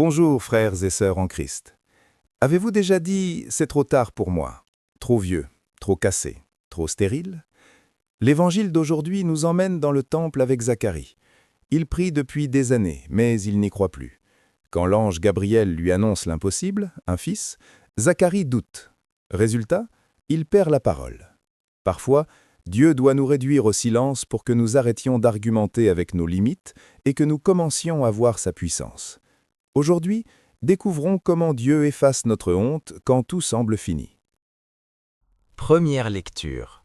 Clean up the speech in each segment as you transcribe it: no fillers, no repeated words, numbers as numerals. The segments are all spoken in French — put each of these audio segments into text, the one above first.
Bonjour frères et sœurs en Christ. Avez-vous déjà dit « c'est trop tard pour moi », trop vieux, trop cassé, trop stérile? L'évangile d'aujourd'hui nous emmène dans le temple avec Zacharie. Il prie depuis des années, mais il n'y croit plus. Quand l'ange Gabriel lui annonce l'impossible, un fils, Zacharie doute. Résultat, il perd la parole. Parfois, Dieu doit nous réduire au silence pour que nous arrêtions d'argumenter avec nos limites et que nous commencions à voir sa puissance. Aujourd'hui, découvrons comment Dieu efface notre honte quand tout semble fini. Première lecture.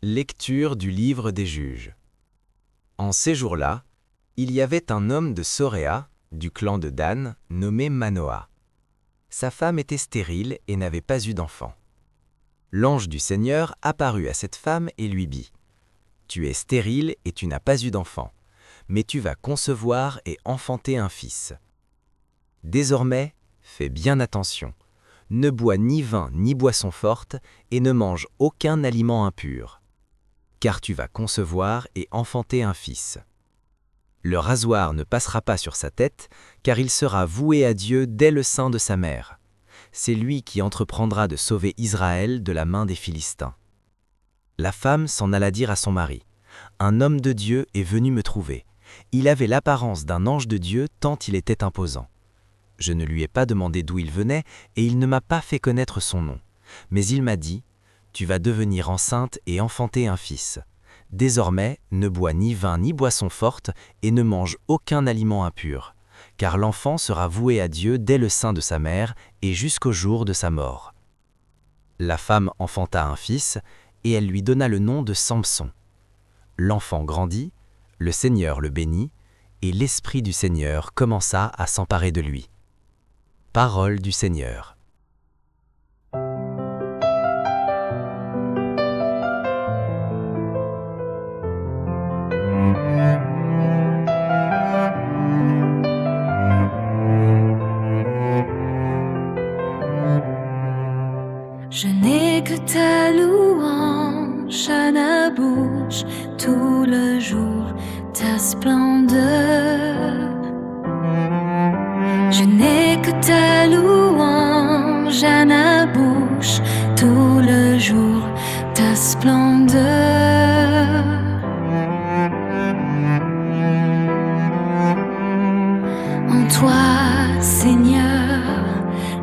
Lecture du livre des Juges. En ces jours-là, il y avait un homme de Soréa, du clan de Dan, nommé Manoah. Sa femme était stérile et n'avait pas eu d'enfant. L'ange du Seigneur apparut à cette femme et lui dit : « Tu es stérile et tu n'as pas eu d'enfant, mais tu vas concevoir et enfanter un fils. Désormais, fais bien attention. Ne bois ni vin ni boisson forte et ne mange aucun aliment impur. Car tu vas concevoir et enfanter un fils. Le rasoir ne passera pas sur sa tête, car il sera voué à Dieu dès le sein de sa mère. C'est lui qui entreprendra de sauver Israël de la main des Philistins. » La femme s'en alla dire à son mari : « Un homme de Dieu est venu me trouver. Il avait l'apparence d'un ange de Dieu tant il était imposant. Je ne lui ai pas demandé d'où il venait et il ne m'a pas fait connaître son nom. Mais il m'a dit : « Tu vas devenir enceinte et enfanter un fils. Désormais, ne bois ni vin ni boisson forte et ne mange aucun aliment impur, car l'enfant sera voué à Dieu dès le sein de sa mère et jusqu'au jour de sa mort. » La femme enfanta un fils et elle lui donna le nom de Samson. L'enfant grandit, le Seigneur le bénit et l'Esprit du Seigneur commença à s'emparer de lui. Parole du Seigneur. Je n'ai que ta louange à la bouche tout le jour, ta splendeur. Je n'ai que ta louange à la bouche tout le jour, ta splendeur. En toi, Seigneur,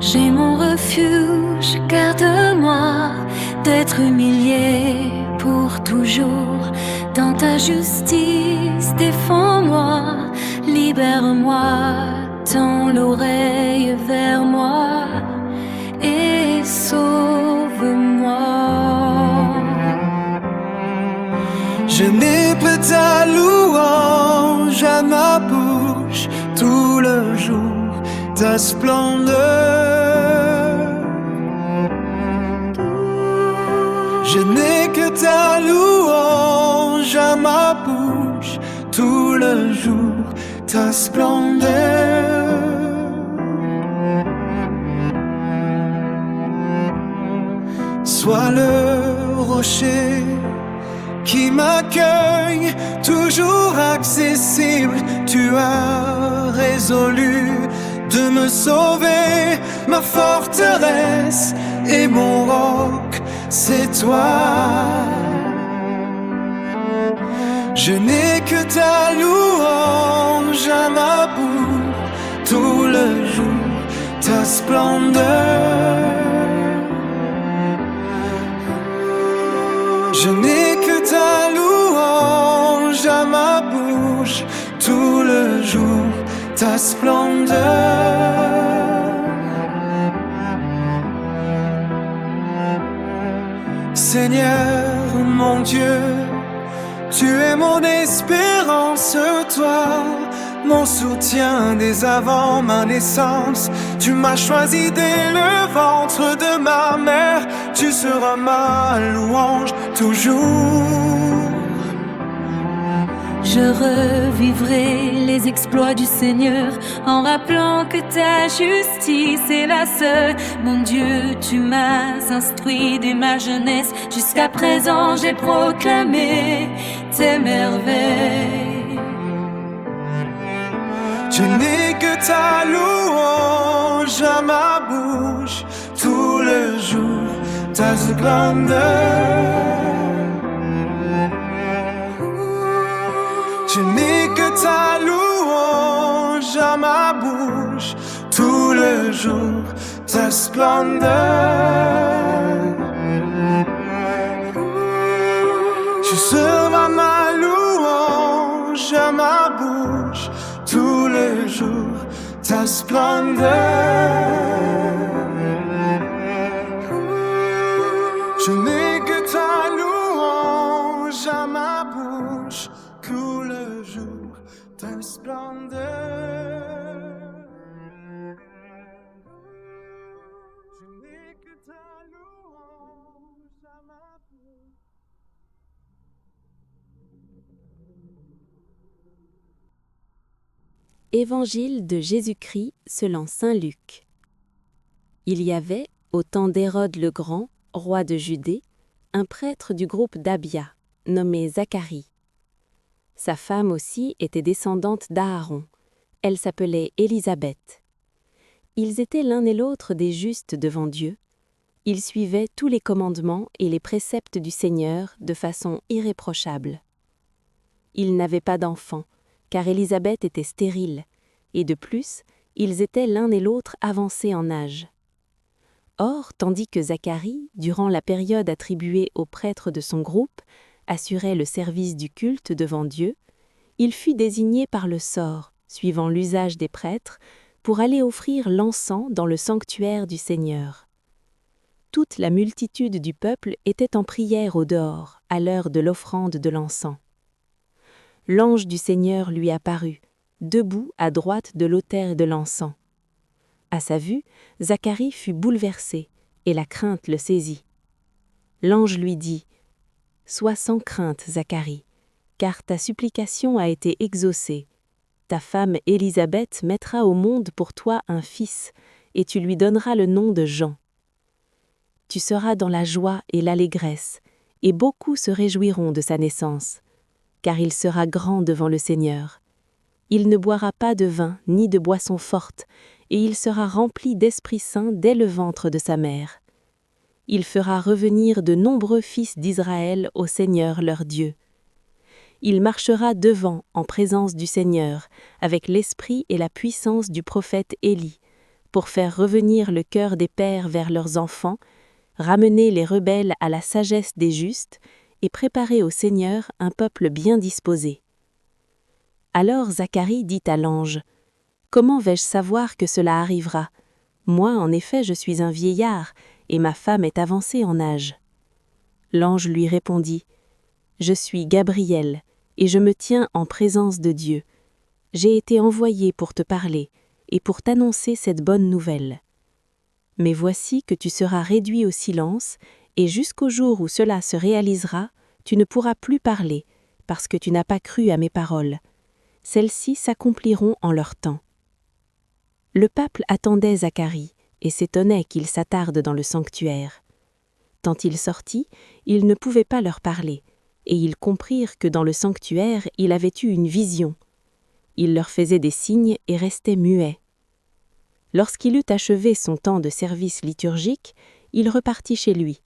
j'ai mon refuge, garde-moi d'être humilié pour toujours. Dans ta justice, défends-moi, libère-moi, tends l'oreille vers moi et sauve-moi. Je n'ai pas ta louange à ma bouche tout le jour, ta splendeur. Je n'ai que ta louange à ma bouche tout le jour, ta splendeur. Sois le rocher qui m'accueille, toujours accessible. Tu as résolu de me sauver, ma forteresse et mon roc, c'est toi. Je n'ai que ta louange à ma bouche tout le jour, ta splendeur. Je n'ai que ta louange à ma bouche tout le jour, ta splendeur. Seigneur mon Dieu, tu es mon espérance, toi, mon soutien dès avant ma naissance. Tu m'as choisi dès le ventre de ma mère, tu seras ma louange toujours. Je revivrai les exploits du Seigneur en rappelant que ta justice est la seule. Mon Dieu, tu m'as instruit dès ma jeunesse. Jusqu'à présent, j'ai proclamé tes merveilles. Je n'ai que ta louange à ma bouche tout le jour, ta splendeur. Je n'ai que ta louange à ma bouche tout le jour, ta splendeur. Je serai ma louange à ma bouche tout le jour, ta splendeur. Je n'ai que ta louange à ma bouche tout le jour, ta splendeur. Je n'ai que ta louange à ma bouche. Évangile de Jésus-Christ selon saint Luc. Il y avait, au temps d'Hérode le Grand, roi de Judée, un prêtre du groupe d'Abia, nommé Zacharie. Sa femme aussi était descendante d'Aaron. Elle s'appelait Élisabeth. Ils étaient l'un et l'autre des justes devant Dieu. Ils suivaient tous les commandements et les préceptes du Seigneur de façon irréprochable. Ils n'avaient pas d'enfants, car Élisabeth était stérile, et de plus, ils étaient l'un et l'autre avancés en âge. Or, tandis que Zacharie, durant la période attribuée aux prêtres de son groupe, assurait le service du culte devant Dieu, il fut désigné par le sort, suivant l'usage des prêtres, pour aller offrir l'encens dans le sanctuaire du Seigneur. Toute la multitude du peuple était en prière au dehors, à l'heure de l'offrande de l'encens. L'ange du Seigneur lui apparut, debout à droite de l'autel de l'encens. À sa vue, Zacharie fut bouleversé, et la crainte le saisit. L'ange lui dit : « Sois sans crainte, Zacharie, car ta supplication a été exaucée. Ta femme Élisabeth mettra au monde pour toi un fils, et tu lui donneras le nom de Jean. Tu seras dans la joie et l'allégresse, et beaucoup se réjouiront de sa naissance. Car il sera grand devant le Seigneur. Il ne boira pas de vin ni de boisson forte, et il sera rempli d'Esprit Saint dès le ventre de sa mère. Il fera revenir de nombreux fils d'Israël au Seigneur leur Dieu. Il marchera devant en présence du Seigneur, avec l'esprit et la puissance du prophète Élie, pour faire revenir le cœur des pères vers leurs enfants, ramener les rebelles à la sagesse des justes, et préparer au Seigneur un peuple bien disposé. Alors Zacharie dit à l'ange : « Comment vais-je savoir que cela arrivera ? Moi, en effet, je suis un vieillard, et ma femme est avancée en âge. » L'ange lui répondit : « Je suis Gabriel, et je me tiens en présence de Dieu. J'ai été envoyé pour te parler, et pour t'annoncer cette bonne nouvelle. Mais voici que tu seras réduit au silence, et jusqu'au jour où cela se réalisera, tu ne pourras plus parler, parce que tu n'as pas cru à mes paroles. Celles-ci s'accompliront en leur temps. » Le peuple attendait Zacharie, et s'étonnait qu'il s'attarde dans le sanctuaire. Tant il sortit, il ne pouvait pas leur parler, et ils comprirent que dans le sanctuaire il avait eu une vision. Il leur faisait des signes et restait muet. Lorsqu'il eut achevé son temps de service liturgique, il repartit chez lui.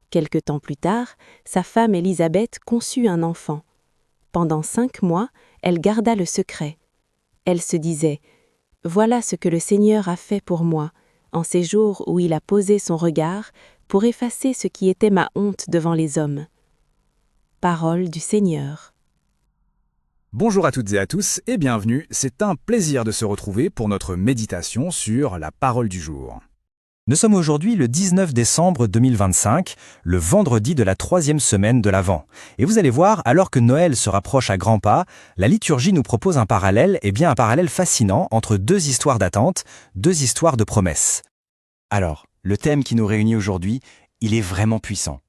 Quelque temps plus tard, sa femme Élisabeth conçut un enfant. Pendant 5 mois, elle garda le secret. Elle se disait : « Voilà ce que le Seigneur a fait pour moi, en ces jours où il a posé son regard pour effacer ce qui était ma honte devant les hommes. » Parole du Seigneur. Bonjour à toutes et à tous et bienvenue, c'est un plaisir de se retrouver pour notre méditation sur la parole du jour. Nous sommes aujourd'hui le 19 décembre 2025, le vendredi de la 3e semaine de l'Avent. Et vous allez voir, alors que Noël se rapproche à grands pas, la liturgie nous propose un parallèle fascinant entre 2 histoires d'attente, 2 histoires de promesses. Alors, le thème qui nous réunit aujourd'hui, il est vraiment puissant.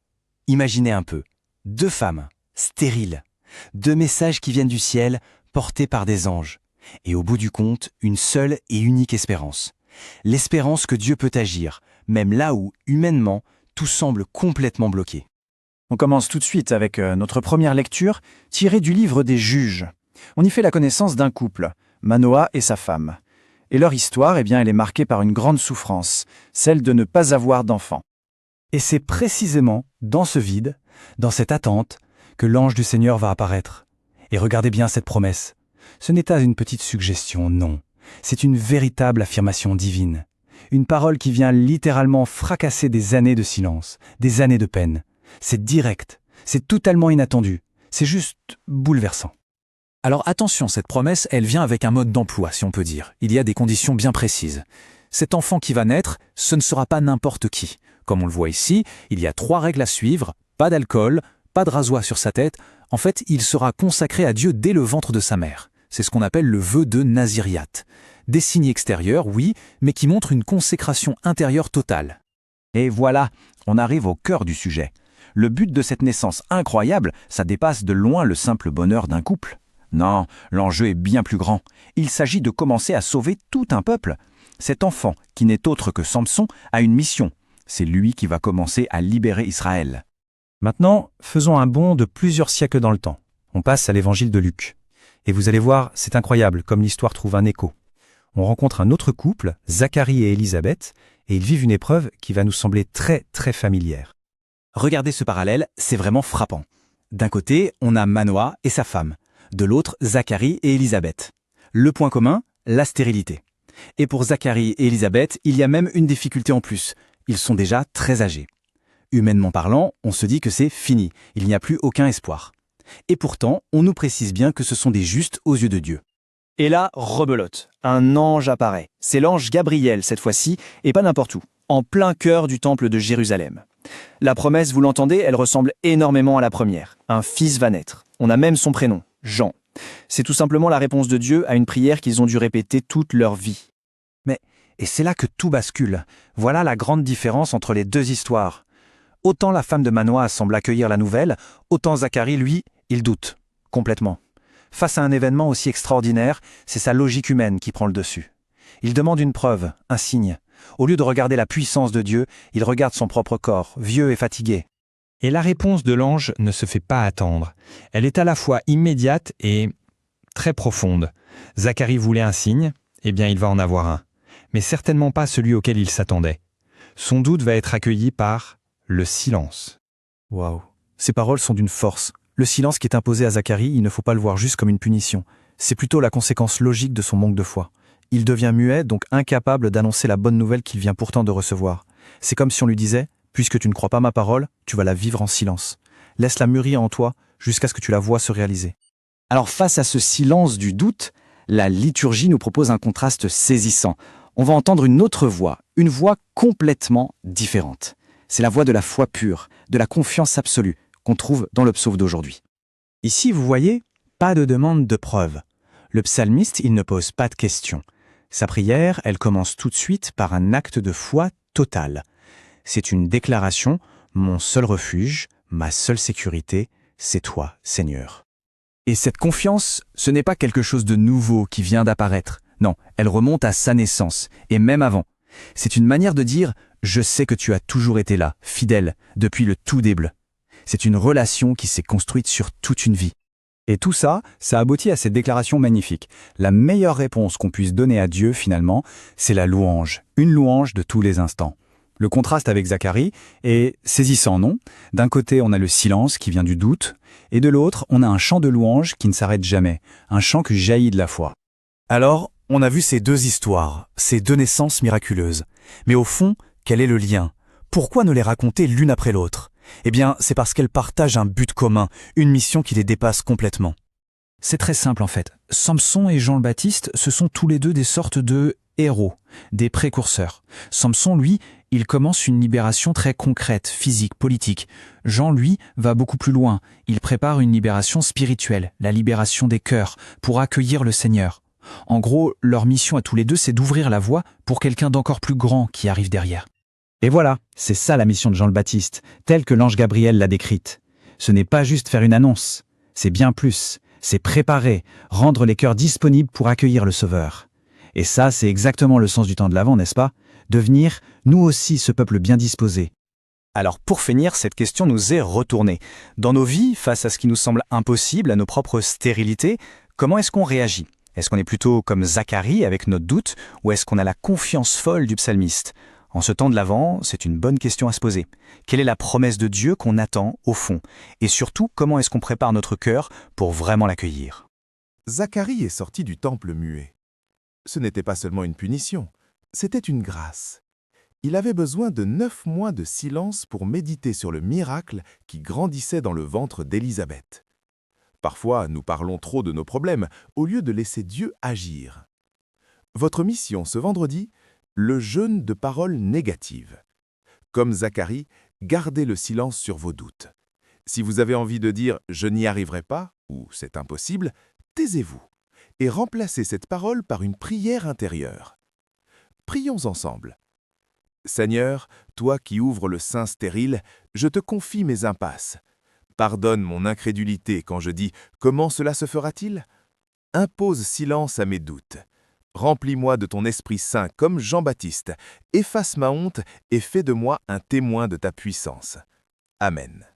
Imaginez un peu, 2 femmes, stériles, 2 messages qui viennent du ciel, portés par des anges. Et au bout du compte, une seule et unique espérance. L'espérance que Dieu peut agir, même là où, humainement, tout semble complètement bloqué. On commence tout de suite avec notre première lecture, tirée du livre des Juges. On y fait la connaissance d'un couple, Manoah et sa femme. Et leur histoire, elle est marquée par une grande souffrance, celle de ne pas avoir d'enfant. Et c'est précisément dans ce vide, dans cette attente, que l'ange du Seigneur va apparaître. Et regardez bien cette promesse. Ce n'est pas une petite suggestion, non. C'est une véritable affirmation divine. Une parole qui vient littéralement fracasser des années de silence, des années de peine. C'est direct, c'est totalement inattendu, c'est juste bouleversant. Alors attention, cette promesse, elle vient avec un mode d'emploi, si on peut dire. Il y a des conditions bien précises. Cet enfant qui va naître, ce ne sera pas n'importe qui. Comme on le voit ici, il y a 3 règles à suivre, pas d'alcool, pas de rasoir sur sa tête. En fait, il sera consacré à Dieu dès le ventre de sa mère. C'est ce qu'on appelle le vœu de Naziriat. Des signes extérieurs, oui, mais qui montrent une consécration intérieure totale. Et voilà, on arrive au cœur du sujet. Le but de cette naissance incroyable, ça dépasse de loin le simple bonheur d'un couple. Non, l'enjeu est bien plus grand. Il s'agit de commencer à sauver tout un peuple. Cet enfant, qui n'est autre que Samson, a une mission. C'est lui qui va commencer à libérer Israël. Maintenant, faisons un bond de plusieurs siècles dans le temps. On passe à l'évangile de Luc. Et vous allez voir, c'est incroyable comme l'histoire trouve un écho. On rencontre un autre couple, Zacharie et Élisabeth, et ils vivent une épreuve qui va nous sembler très très familière. Regardez ce parallèle, c'est vraiment frappant. D'un côté, on a Manoah et sa femme. De l'autre, Zacharie et Élisabeth. Le point commun, la stérilité. Et pour Zacharie et Élisabeth, il y a même une difficulté en plus. Ils sont déjà très âgés. Humainement parlant, on se dit que c'est fini, il n'y a plus aucun espoir. Et pourtant, on nous précise bien que ce sont des justes aux yeux de Dieu. Et là, rebelote, un ange apparaît. C'est l'ange Gabriel cette fois-ci, et pas n'importe où, en plein cœur du temple de Jérusalem. La promesse, vous l'entendez, elle ressemble énormément à la première. Un fils va naître. On a même son prénom, Jean. C'est tout simplement la réponse de Dieu à une prière qu'ils ont dû répéter toute leur vie. Et c'est là que tout bascule. Voilà la grande différence entre les deux histoires. Autant la femme de Manoah semble accueillir la nouvelle, autant Zacharie, lui, il doute, complètement. Face à un événement aussi extraordinaire, c'est sa logique humaine qui prend le dessus. Il demande une preuve, un signe. Au lieu de regarder la puissance de Dieu, il regarde son propre corps, vieux et fatigué. Et la réponse de l'ange ne se fait pas attendre. Elle est à la fois immédiate et très profonde. Zacharie voulait un signe, eh bien il va en avoir un. Mais certainement pas celui auquel il s'attendait. Son doute va être accueilli par le silence. Waouh, ces paroles sont d'une force. Le silence qui est imposé à Zacharie, il ne faut pas le voir juste comme une punition. C'est plutôt la conséquence logique de son manque de foi. Il devient muet, donc incapable d'annoncer la bonne nouvelle qu'il vient pourtant de recevoir. C'est comme si on lui disait « Puisque tu ne crois pas ma parole, tu vas la vivre en silence. Laisse-la mûrir en toi jusqu'à ce que tu la vois se réaliser. » Alors face à ce silence du doute, la liturgie nous propose un contraste saisissant. On va entendre une autre voix, une voix complètement différente. C'est la voix de la foi pure, de la confiance absolue, qu'on trouve dans le psaume d'aujourd'hui. Ici, vous voyez, pas de demande de preuve. Le psalmiste, il ne pose pas de questions. Sa prière, elle commence tout de suite par un acte de foi total. C'est une déclaration « Mon seul refuge, ma seule sécurité, c'est toi, Seigneur ». Et cette confiance, ce n'est pas quelque chose de nouveau qui vient d'apparaître. Non, elle remonte à sa naissance, et même avant. C'est une manière de dire « Je sais que tu as toujours été là, fidèle, depuis le tout début ». C'est une relation qui s'est construite sur toute une vie. Et tout ça, ça aboutit à cette déclaration magnifique. La meilleure réponse qu'on puisse donner à Dieu, finalement, c'est la louange. Une louange de tous les instants. Le contraste avec Zacharie est saisissant, non? D'un côté, on a le silence qui vient du doute, et de l'autre, on a un chant de louange qui ne s'arrête jamais, un chant qui jaillit de la foi. Alors, on a vu ces deux histoires, ces deux naissances miraculeuses. Mais au fond, quel est le lien? Pourquoi ne les raconter l'une après l'autre? Eh bien, c'est parce qu'elles partagent un but commun, une mission qui les dépasse complètement. C'est très simple en fait. Samson et Jean le Baptiste, ce sont tous les deux des sortes de héros, des précurseurs. Samson, lui, il commence une libération très concrète, physique, politique. Jean, lui, va beaucoup plus loin. Il prépare une libération spirituelle, la libération des cœurs, pour accueillir le Seigneur. En gros, leur mission à tous les deux, c'est d'ouvrir la voie pour quelqu'un d'encore plus grand qui arrive derrière. Et voilà, c'est ça la mission de Jean le Baptiste, telle que l'ange Gabriel l'a décrite. Ce n'est pas juste faire une annonce, c'est bien plus. C'est préparer, rendre les cœurs disponibles pour accueillir le Sauveur. Et ça, c'est exactement le sens du temps de l'Avent, n'est-ce pas? Devenir, nous aussi, ce peuple bien disposé. Alors pour finir, cette question nous est retournée. Dans nos vies, face à ce qui nous semble impossible, à nos propres stérilités, comment est-ce qu'on réagit? Est-ce qu'on est plutôt comme Zacharie avec notre doute, ou est-ce qu'on a la confiance folle du psalmiste? En ce temps de l'Avent, c'est une bonne question à se poser. Quelle est la promesse de Dieu qu'on attend au fond? Et surtout, comment est-ce qu'on prépare notre cœur pour vraiment l'accueillir? Zacharie est sorti du temple muet. Ce n'était pas seulement une punition, c'était une grâce. Il avait besoin de 9 mois de silence pour méditer sur le miracle qui grandissait dans le ventre d'Élisabeth. Parfois, nous parlons trop de nos problèmes au lieu de laisser Dieu agir. Votre mission ce vendredi, le jeûne de paroles négatives. Comme Zacharie, gardez le silence sur vos doutes. Si vous avez envie de dire « je n'y arriverai pas » ou « c'est impossible », taisez-vous et remplacez cette parole par une prière intérieure. Prions ensemble. Seigneur, toi qui ouvres le sein stérile, je te confie mes impasses. Pardonne mon incrédulité quand je dis « comment cela se fera-t-il » Impose silence à mes doutes. Remplis-moi de ton Esprit Saint comme Jean-Baptiste, efface ma honte et fais de moi un témoin de ta puissance. Amen.